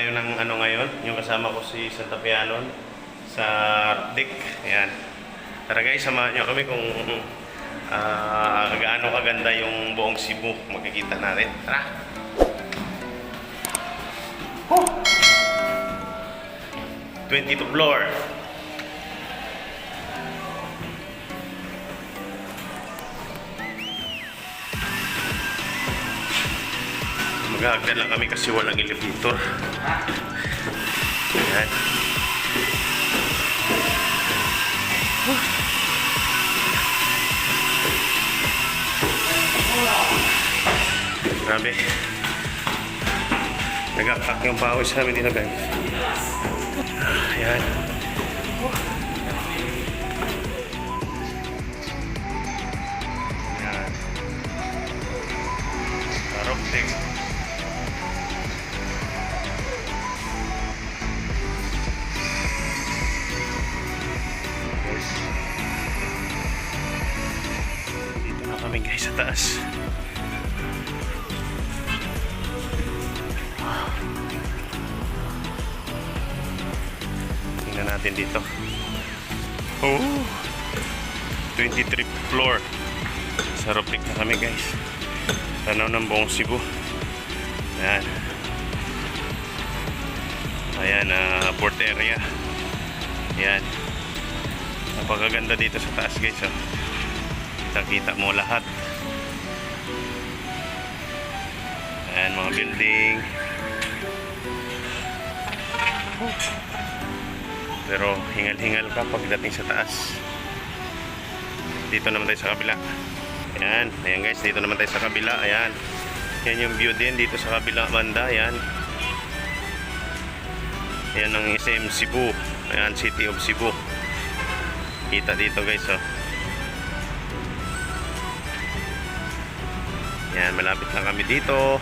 tayo ng ano ngayon, yung kasama ko si Santa Pianon sa Arctic. Ayan. Tara guys, samahan nyo kami kung gaano kaganda yung buong Cebu. Makikita natin. Tara! Oh! 22 floor. Mag-aagdan lang kami kasi walang elevator. Ayan. Grabe. Nagakak yung pawis namin dito guys. Ayan. Ayan. Arctic. Dito na kami guys sa taas. Tingnan natin dito. Oh! 23 floor. Sa Arctic na kami guys. Tanaw ng buong Cebu. Ayan. Ayan, port area. Ayan. Napakaganda dito sa taas guys. Oh. Kita mo lahat. Ayan, mga building. Pero hingal-hingal ka pagdating sa taas. Dito naman tayo sa kabila. Ayan, ayan guys, dito naman tayo sa kabila. Ayan. Yan yung view din dito sa kabila banda. Ayan. Ayan ang SM Cebu. Ayan, City of Cebu. Kita dito guys, oh. Ayan, malapit lang kami dito.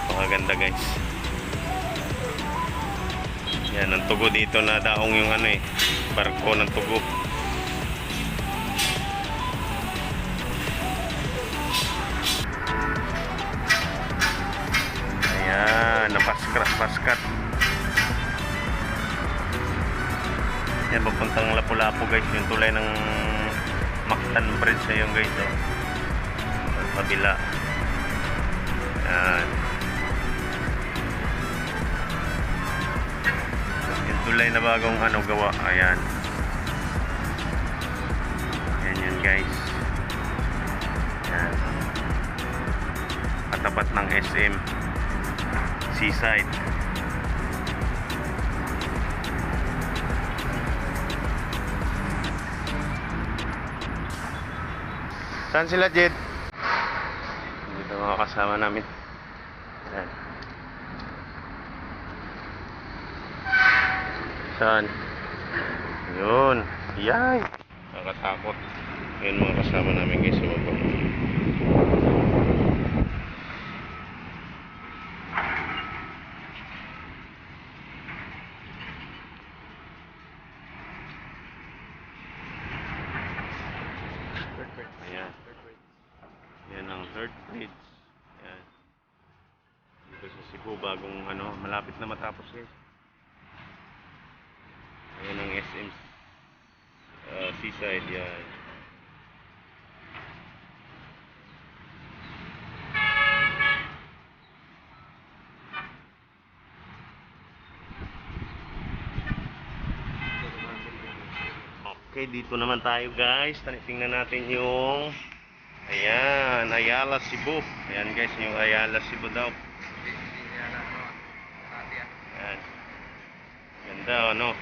Napakaganda guys. Yan, ang tugo dito na daong yung ano barko ng tugo. Ayan, napaskat. Yan, papuntang Lapu-Lapu guys, yung tulay ng Mactan Bridge na yung guys, oh. Kabila. Yan. Tulay na bagong gawa. Ayan. Ayan yun guys. Ayan. Katapat ng SM Seaside. Saan sila, Jed? Dito mga kasama namin. Ayan. Saan? Yun. Yay! Nakatakot. Yun mga kasama namin guys. Baba. Ayan. Yan ang third bridge. Ayan. Dito sa Cebu. Bagong malapit na matapos guys. Ayan ang SM Seaside. Yan. Okay, dito naman tayo guys. Tingnan natin yung Ayala Cebu. Ayan guys, yung Ayala Cebu daw. Ayan. Ganda, ano?